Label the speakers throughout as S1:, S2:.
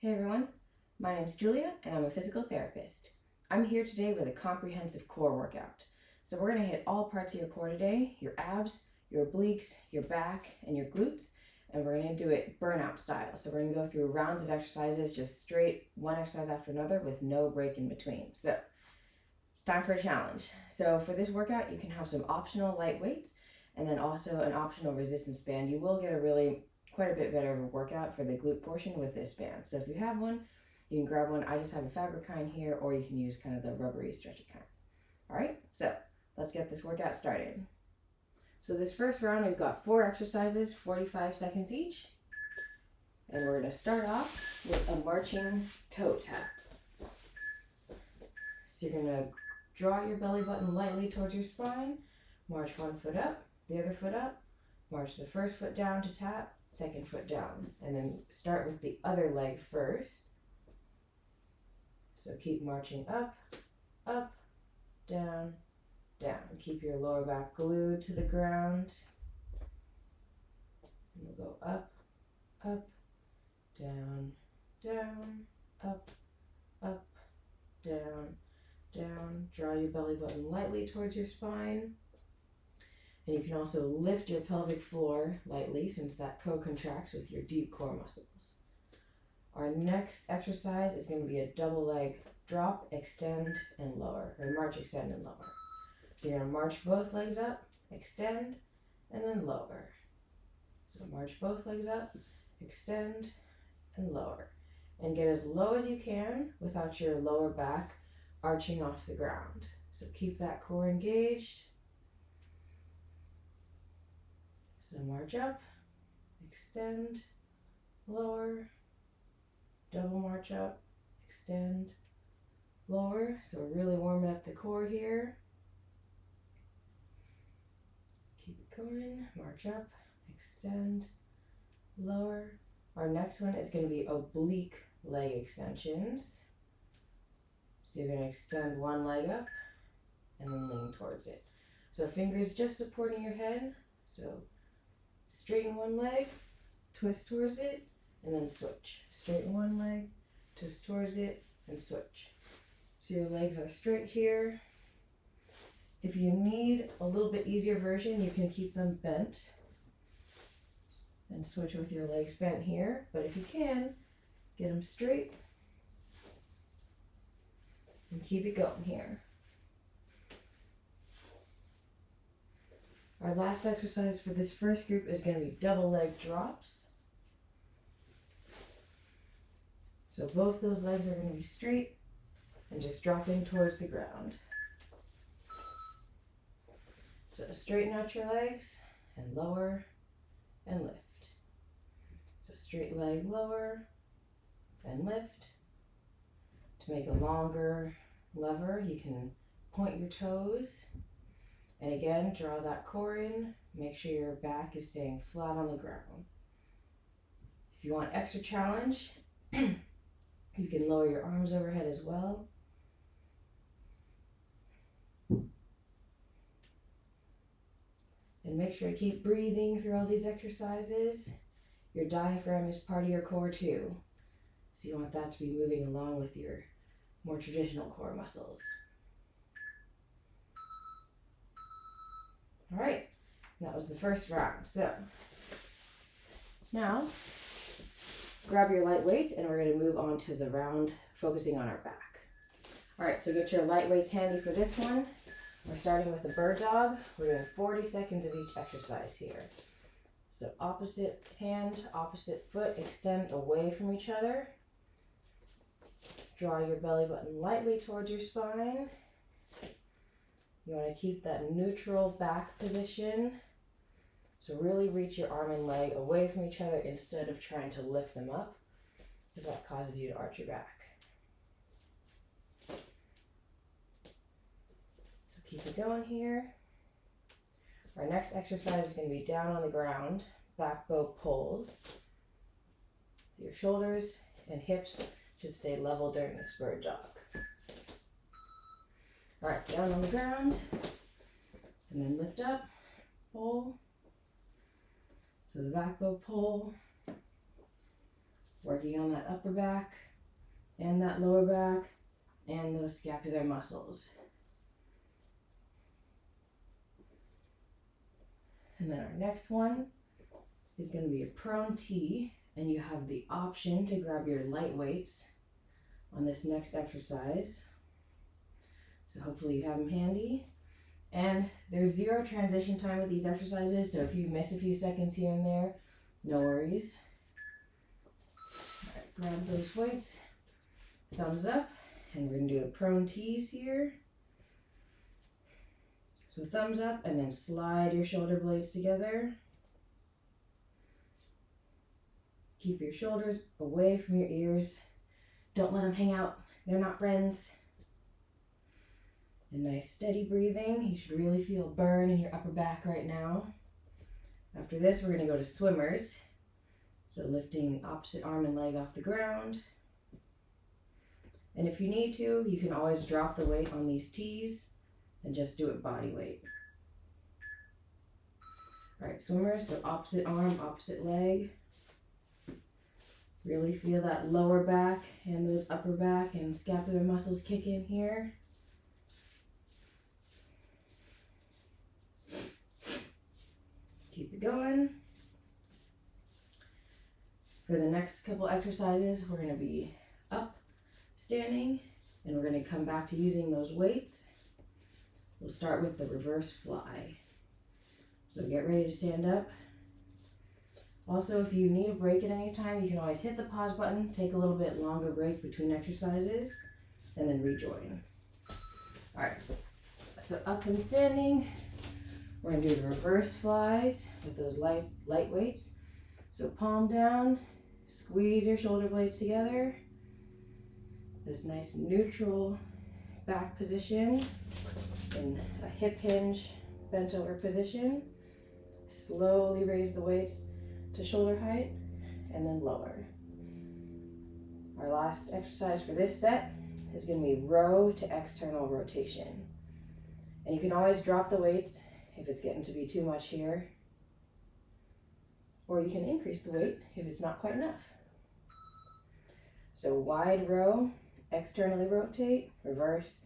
S1: Hey everyone, my name is Julia and I'm a physical therapist. I'm here today with a comprehensive core workout. So we're going to hit all parts of your core today, your abs, your obliques, your back, and your glutes, and we're going to do it burnout style. So we're going to go through rounds of exercises, just straight one exercise after another with no break in between. So it's time for a challenge. So for this workout, you can have some optional light weights and then also an optional resistance band. You will get quite a bit better of a workout for the glute portion with this band. So if you have one, you can grab one. I just have a fabric kind here, or you can use kind of the rubbery stretchy kind. All right, so let's get this workout started. So this first round, we've got 4 exercises, 45 seconds each. And we're gonna start off with a marching toe tap. So you're gonna draw your belly button lightly towards your spine, march one foot up, the other foot up, march the first foot down to tap, second foot down, and then start with the other leg first. So keep marching up, up, down, down. Keep your lower back glued to the ground. And we'll go up, up, down, down, up, up, down, down. Draw your belly button lightly towards your spine. And you can also lift your pelvic floor lightly since that co-contracts with your deep core muscles. Our next exercise is going to be a double leg drop, extend, and lower, or march, extend, and lower. So you're going to march both legs up, extend, and then lower. So march both legs up, extend, and lower. And get as low as you can without your lower back arching off the ground. So keep that core engaged. So march up, extend, lower, double march up, extend, lower. So we're really warming up the core here. Keep it going, march up, extend, lower. Our next one is going to be oblique leg extensions. So you're going to extend one leg up and then lean towards it. So fingers just supporting your head. So straighten one leg, twist towards it, and then switch. Straighten one leg, twist towards it, and switch. So your legs are straight here. If you need a little bit easier version, you can keep them bent and switch with your legs bent here. But if you can, get them straight and keep it going here. Our last exercise for this first group is going to be double leg drops. So both those legs are going to be straight and just dropping towards the ground. So straighten out your legs and lower and lift. So straight leg lower and lift. To make a longer lever, you can point your toes. And again, draw that core in. Make sure your back is staying flat on the ground. If you want extra challenge, you can lower your arms overhead as well. And make sure to keep breathing through all these exercises. Your diaphragm is part of your core too. So you want that to be moving along with your more traditional core muscles. All right, that was the first round. So now grab your light weights and we're going to move on to the round focusing on our back. All right, so get your light weights handy for this one. We're starting with a bird dog. We're doing 40 seconds of each exercise here. So opposite hand, opposite foot, extend away from each other. Draw your belly button lightly towards your spine. You want to keep that neutral back position. So really reach your arm and leg away from each other instead of trying to lift them up, because that causes you to arch your back. So keep it going here. Our next exercise is going to be down on the ground, back bow pulls. So your shoulders and hips should stay level during this bird dog. All right, down on the ground, and then lift up, pull. So the back bow pull, Working on that upper back and that lower back and those scapular muscles. And then our next one is going to be a prone T, and you have the option to grab your light weights on this next exercise. So hopefully you have them handy. And there's 0 transition time with these exercises, so if you miss a few seconds here and there, no worries. All right, grab those weights, thumbs up, and we're going to do the prone T's here. So thumbs up, and then slide your shoulder blades together. Keep your shoulders away from your ears. Don't let them hang out. They're not friends. And nice steady breathing. You should really feel a burn in your upper back right now. After this, we're going to go to swimmers. So lifting the opposite arm and leg off the ground. And if you need to, you can always drop the weight on these T's and just do it body weight. All right, swimmers, so opposite arm, opposite leg. Really feel that lower back and those upper back and scapular muscles kick in here. Keep it going. For the next couple exercises, we're going to be up, standing, and we're going to come back to using those weights. We'll start with the reverse fly. So get ready to stand up. Also, if you need a break at any time, you can always hit the pause button, take a little bit longer break between exercises, and then rejoin. All right, so up and standing. We're going to do the reverse flies with those light weights. So palm down, squeeze your shoulder blades together. This nice neutral back position in a hip hinge, bent over position. Slowly raise the weights to shoulder height and then lower. Our last exercise for this set is going to be row to external rotation. And you can always drop the weights if it's getting to be too much here, or you can increase the weight if it's not quite enough. So wide row, externally rotate, reverse,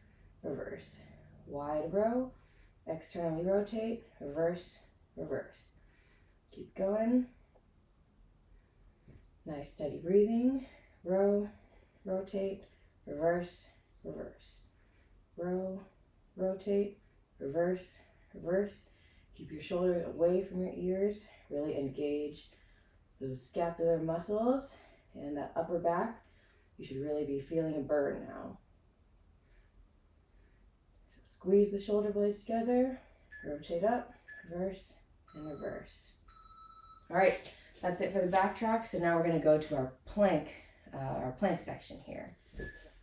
S1: reverse. Wide row, externally rotate, reverse, reverse. Keep going. Nice steady breathing. Row, rotate, reverse, reverse. Row, rotate, reverse, reverse. Keep your shoulders away from your ears. Really engage those scapular muscles and that upper back. You should really be feeling a burn now. So squeeze the shoulder blades together, rotate up, reverse, and reverse. All right, that's it for the back track. So now we're going to go to our plank section here.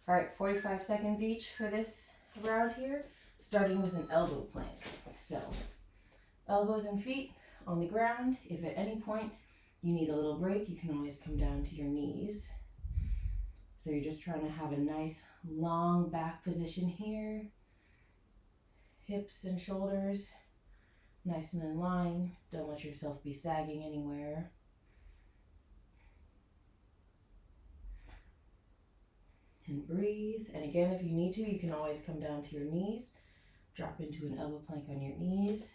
S1: All right, 45 seconds each for this round here, starting with an elbow plank. So elbows and feet on the ground. If at any point you need a little break, you can always come down to your knees. So you're just trying to have a nice long back position here. Hips and shoulders nice and in line. Don't let yourself be sagging anywhere. And breathe. And again, if you need to, you can always come down to your knees. Drop into an elbow plank on your knees.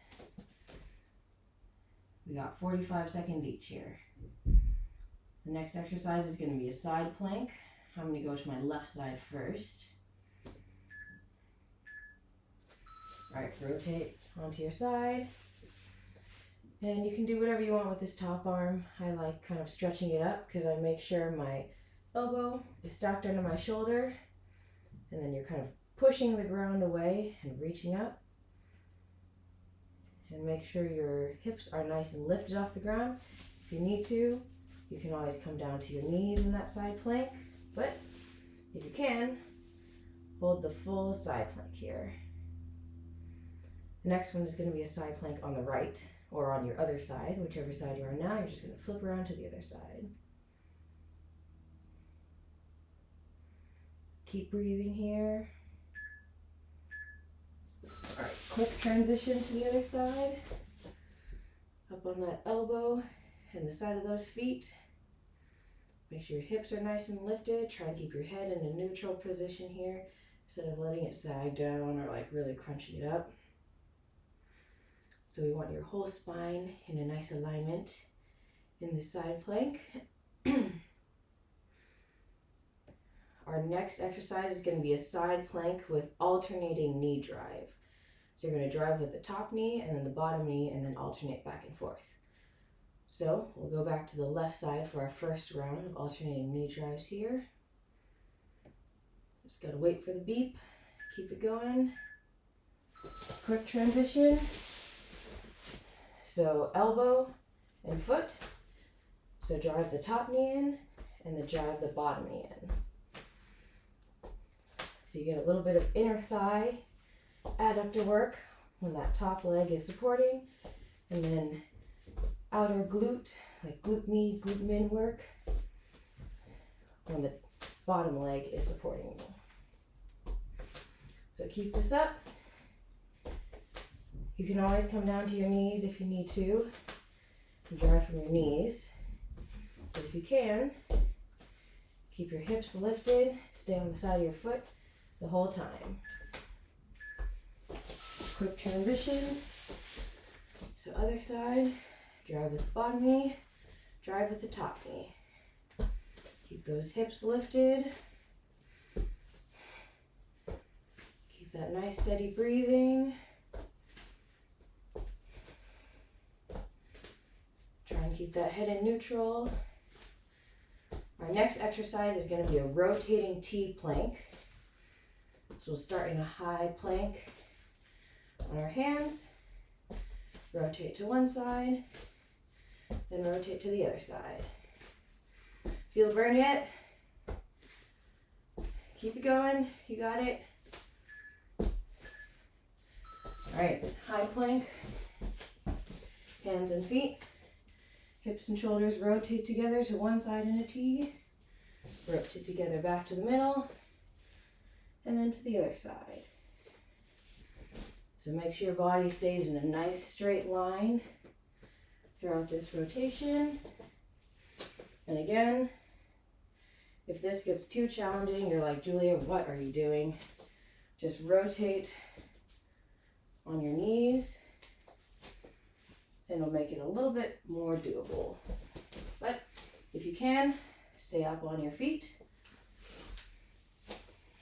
S1: We got 45 seconds each here. The next exercise is going to be a side plank. I'm going to go to my left side first. All right, rotate onto your side. And you can do whatever you want with this top arm. I like kind of stretching it up because I make sure my elbow is stacked under my shoulder. And then you're kind of pushing the ground away and reaching up. And make sure your hips are nice and lifted off the ground. If you need to, you can always come down to your knees in that side plank. But if you can, hold the full side plank here. The next one is going to be a side plank on the right or on your other side, whichever side you're on now. You're just going to flip around to the other side. Keep breathing here. All right, quick transition to the other side. Up on that elbow and the side of those feet. Make sure your hips are nice and lifted. Try to keep your head in a neutral position here instead of letting it sag down or like really crunching it up. So we want your whole spine in a nice alignment in the side plank. Our next exercise is going to be a side plank with alternating knee drive. So you're going to drive with the top knee and then the bottom knee and then alternate back and forth. So we'll go back to the left side for our first round of alternating knee drives here. Just got to wait for the beep. Keep it going. Quick transition. So elbow and foot. So drive the top knee in and then drive the bottom knee in. So you get a little bit of inner thigh adductor work when that top leg is supporting, and then outer glute, like glute med, glute min work when the bottom leg is supporting you. So keep this up. You can always come down to your knees if you need to and drive from your knees. But if you can, keep your hips lifted, stay on the side of your foot the whole time. Quick transition. So other side, drive with the bottom knee, drive with the top knee. Keep those hips lifted. Keep that nice steady breathing. Try and keep that head in neutral. Our next exercise is going to be a rotating T plank. So we'll start in a high plank on our hands, rotate to one side, then rotate to the other side. Feel the burn yet? Keep it going, you got it. All right, high plank, hands and feet, hips and shoulders rotate together to one side in a T, rotate together back to the middle, and then to the other side. So make sure your body stays in a nice straight line throughout this rotation. And again, if this gets too challenging, you're like, Julia, what are you doing? Just rotate on your knees and it'll make it a little bit more doable. But if you can, stay up on your feet.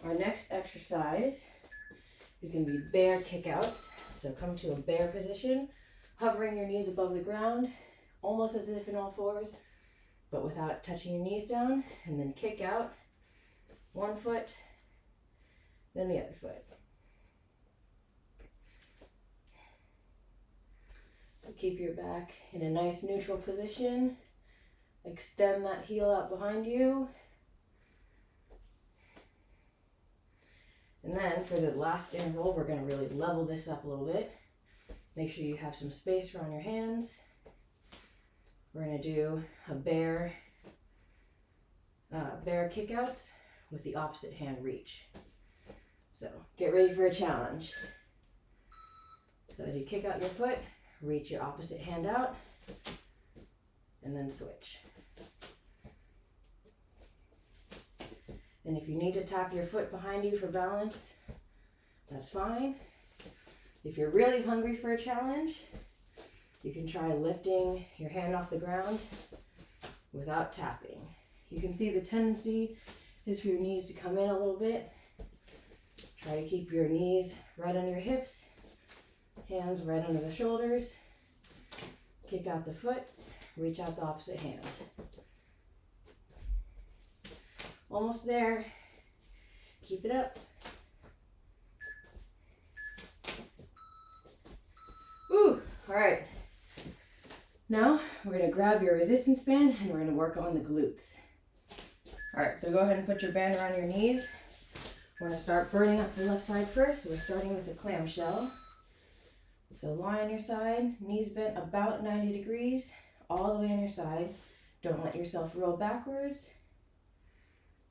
S1: Our next exercise is going to be bear kickouts. So come to a bear position, hovering your knees above the ground, almost as if in all fours, but without touching your knees down, and then kick out one foot, then the other foot. So keep your back in a nice neutral position. Extend that heel out behind you. And then for the last interval, we're going to really level this up a little bit. Make sure you have some space around your hands. We're going to do a bear kickouts with the opposite hand reach. So get ready for a challenge. So as you kick out your foot, reach your opposite hand out and then switch. And if you need to tap your foot behind you for balance, that's fine. If you're really hungry for a challenge, you can try lifting your hand off the ground without tapping. You can see the tendency is for your knees to come in a little bit. Try to keep your knees right under your hips, hands right under the shoulders. Kick out the foot, reach out the opposite hand. Almost there. Keep it up. Woo! All right. Now we're going to grab your resistance band and we're going to work on the glutes. All right, so go ahead and put your band around your knees. We're going to start burning up the left side first. So we're starting with the clamshell. So lie on your side, knees bent about 90 degrees, all the way on your side. Don't let yourself roll backwards.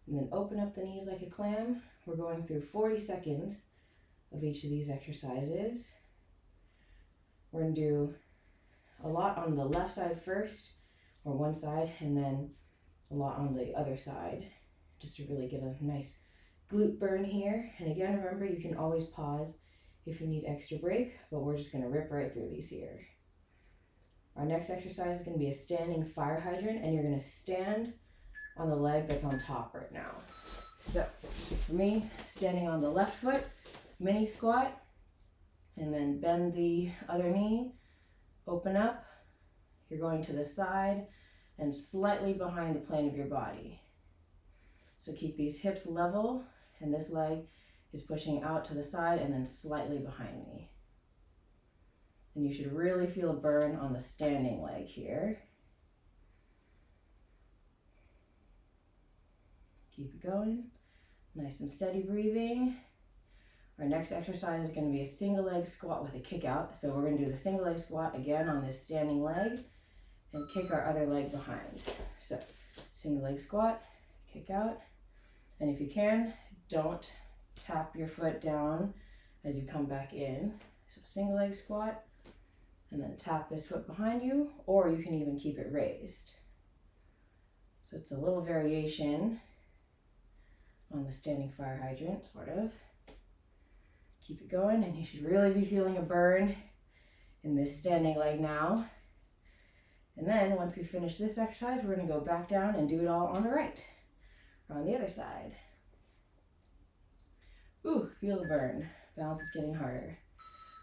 S1: And then open up the knees like a clam. We're going through 40 seconds of each of these exercises. We're going to do a lot on the left side first, or one side, and then a lot on the other side, just to really get a nice glute burn here. And again, remember, you can always pause if you need extra break, but we're just going to rip right through these here. Our next exercise is going to be a standing fire hydrant, and you're going to stand on the leg that's on top right now. So for me, standing on the left foot, mini squat, and then bend the other knee, open up. You're going to the side and slightly behind the plane of your body. So keep these hips level, and this leg is pushing out to the side and then slightly behind me. And you should really feel a burn on the standing leg here. Keep it going. Nice and steady breathing. Our next exercise is going to be a single leg squat with a kick out. So we're going to do the single leg squat again on this standing leg and kick our other leg behind. So single leg squat, kick out. And if you can, don't tap your foot down as you come back in. So single leg squat, and then tap this foot behind you, or you can even keep it raised. So it's a little variation on the standing fire hydrant, sort of. Keep it going, and you should really be feeling a burn in this standing leg now. And then once we finish this exercise, we're going to go back down and do it all on the right, or on the other side. Ooh, feel the burn. Balance is getting harder.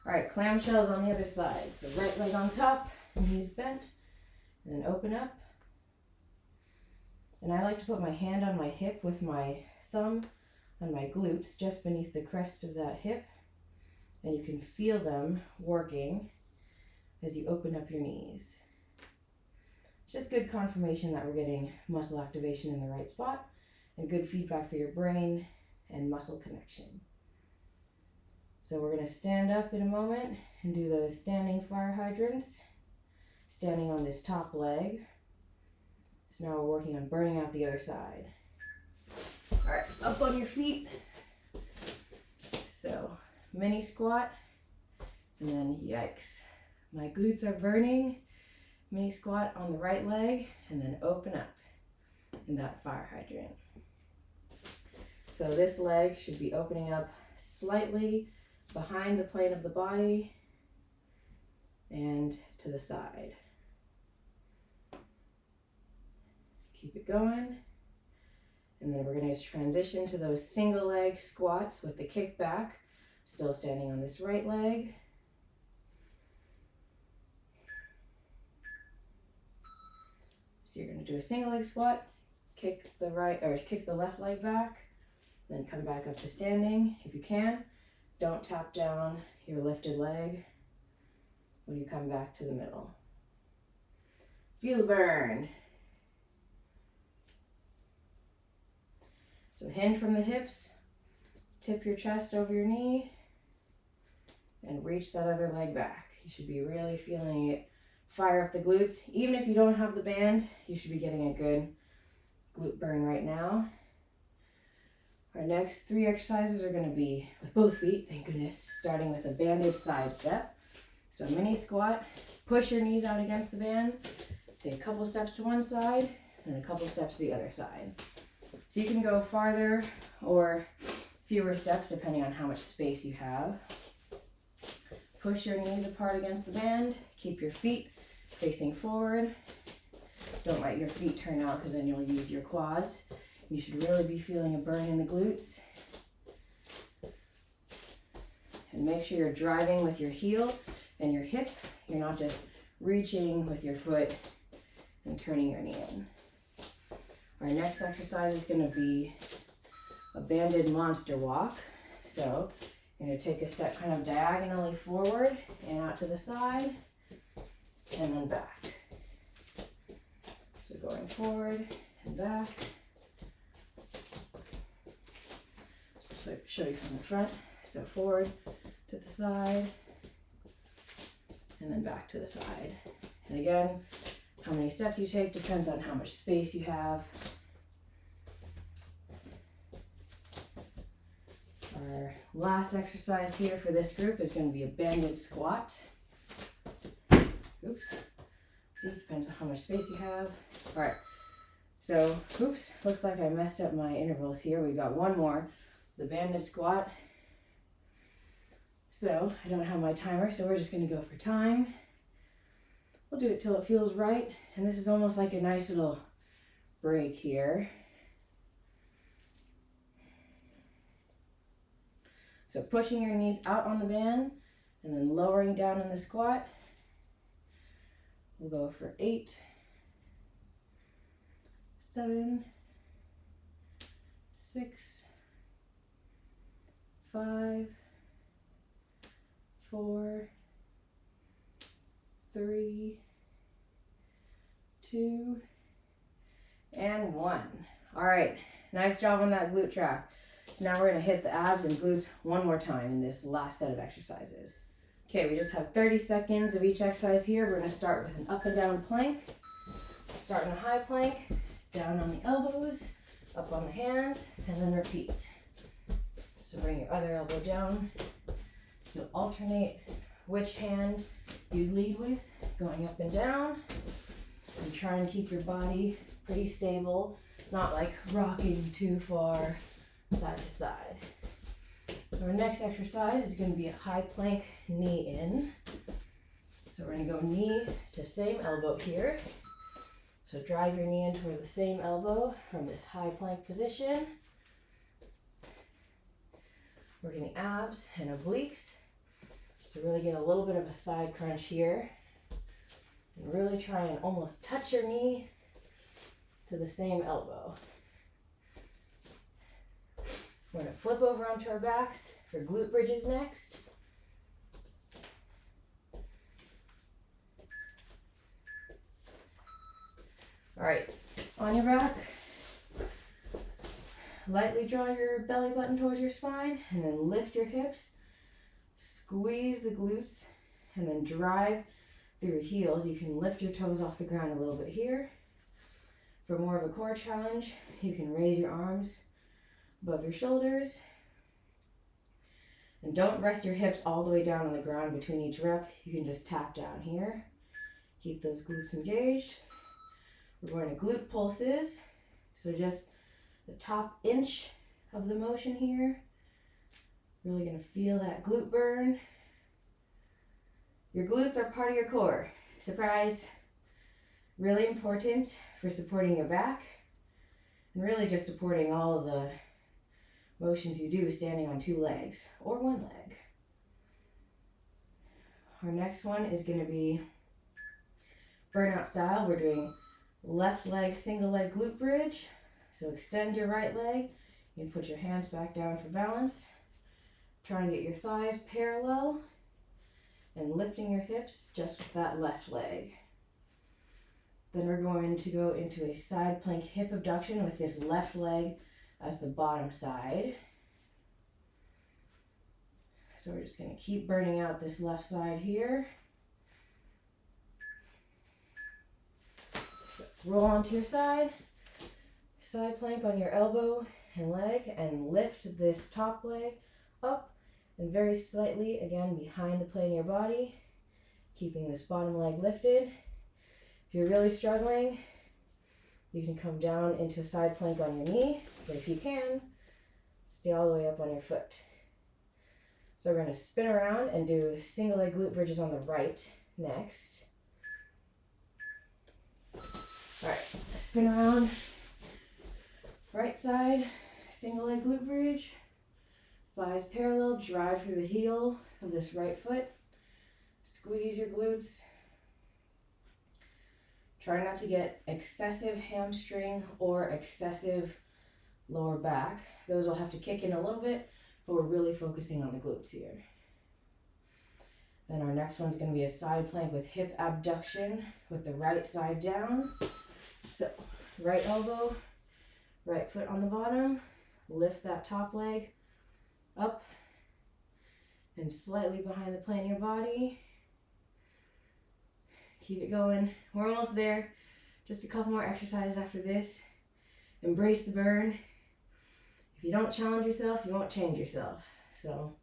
S1: All right, clamshells on the other side. So right leg on top, knees bent, and then open up. And I like to put my hand on my hip with my thumb on my glutes, just beneath the crest of that hip. And you can feel them working as you open up your knees. It's just good confirmation that we're getting muscle activation in the right spot, and good feedback for your brain and muscle connection. So we're going to stand up in a moment and do those standing fire hydrants, standing on this top leg. So now we're working on burning out the other side. All right, up on your feet. So mini squat, and then yikes, my glutes are burning. Mini squat on the right leg, and then open up in that fire hydrant. So this leg should be opening up slightly behind the plane of the body and to the side. Keep it going. And then we're going to transition to those single leg squats with the kick back, still standing on this right leg. So you're going to do a single leg squat, kick the left leg back, then come back up to standing. If you can, don't tap down your lifted leg when you come back to the middle. Feel the burn. So hinge from the hips, tip your chest over your knee, and reach that other leg back. You should be really feeling it fire up the glutes. Even if you don't have the band, you should be getting a good glute burn right now. Our next 3 exercises are going to be with both feet, thank goodness, starting with a banded side step. So mini squat, push your knees out against the band, take a couple steps to one side, then a couple steps to the other side. So you can go farther or fewer steps depending on how much space you have. Push your knees apart against the band, keep your feet facing forward. Don't let your feet turn out because then you'll use your quads. You should really be feeling a burn in the glutes. And make sure you're driving with your heel and your hip. You're not just reaching with your foot and turning your knee in. Our next exercise is going to be a banded monster walk. So you're going to take a step kind of diagonally forward and out to the side and then back. So going forward and back. So show you from the front. So forward to the side and then back to the side. And again, how many steps you take depends on how much space you have. Our last exercise here for this group is going to be a banded squat. Oops. See, depends on how much space you have. All right. So, oops, looks like I messed up my intervals here. We got one more, the banded squat. So I don't have my timer, so we're just gonna go for time. We'll do it till it feels right. And this is almost like a nice little break here. So pushing your knees out on the band and then lowering down in the squat. We'll go for 8, 7, 6, 5, 4, 3, 2, and 1. All right, nice job on that glute track. So now we're gonna hit the abs and glutes one more time in this last set of exercises. Okay, we just have 30 seconds of each exercise here. We're gonna start with an up and down plank. Start in a high plank, down on the elbows, up on the hands, and then repeat. So bring your other elbow down. So alternate which hand you lead with, going up and down, and try and keep your body pretty stable, not like rocking too far side to side. So our next exercise is going to be a high plank knee in. So we're going to go knee to same elbow here. So drive your knee in towards the same elbow from this high plank position. Working the abs and obliques. So really get a little bit of a side crunch here. And really try and almost touch your knee to the same elbow. We're going to flip over onto our backs for glute bridges next. All right, on your back, lightly draw your belly button towards your spine and then lift your hips, squeeze the glutes, and then drive through your heels. You can lift your toes off the ground a little bit here. For more of a core challenge, you can raise your arms above your shoulders. And don't rest your hips all the way down on the ground between each rep. You can just tap down here. Keep those glutes engaged. We're going to glute pulses. So just the top inch of the motion here. Really going to feel that glute burn. Your glutes are part of your core. Surprise! Really important for supporting your back and really just supporting all of the motions you do standing on 2 legs or 1 leg. Our next one is going to be burnout style. We're doing left leg, single leg glute bridge. So extend your right leg. You can put your hands back down for balance. Try and get your thighs parallel and lifting your hips just with that left leg. Then we're going to go into a side plank hip abduction with this left leg as the bottom side. So we're just going to keep burning out this left side here. So roll onto your side plank on your elbow and leg, and lift this top leg up and very slightly again behind the plane of your body, keeping this bottom leg lifted. If you're really struggling, you can come down into a side plank on your knee, but if you can, stay all the way up on your foot. So we're going to spin around and do single leg glute bridges on the right next. All right, spin around, right side, single leg glute bridge, thighs parallel, drive through the heel of this right foot, squeeze your glutes. Try not to get excessive hamstring or excessive lower back. Those will have to kick in a little bit, but we're really focusing on the glutes here. Then our next one's going to be a side plank with hip abduction with the right side down. So right elbow, right foot on the bottom, lift that top leg up and slightly behind the plane of your body. Keep it going. We're almost there. Just a couple more exercises after this. Embrace the burn. If you don't challenge yourself, you won't change yourself. So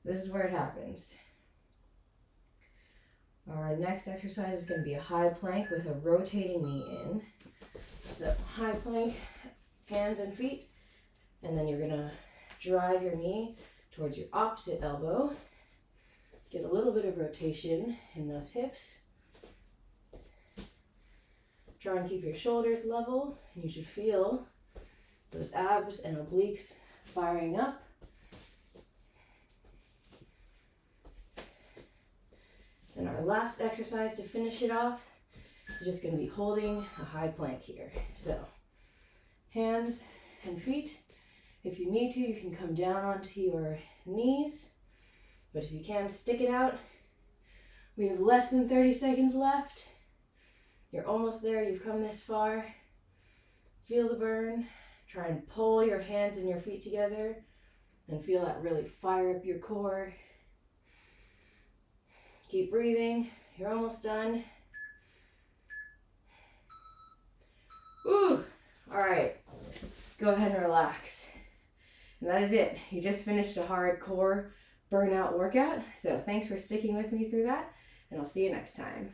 S1: this is where it happens. Our next exercise is going to be a high plank with a rotating knee in. So high plank, hands and feet, and then you're gonna drive your knee towards your opposite elbow. Get a little bit of rotation in those hips. Try and keep your shoulders level, and you should feel those abs and obliques firing up. And our last exercise to finish it off is just going to be holding a high plank here. So hands and feet. If you need to, you can come down onto your knees, but if you can, stick it out. We have less than 30 seconds left. You're almost there, you've come this far. Feel the burn. Try and pull your hands and your feet together and feel that really fire up your core. Keep breathing, you're almost done. Woo! All right, go ahead and relax. And that is it. You just finished a hardcore burnout workout. So thanks for sticking with me through that, and I'll see you next time.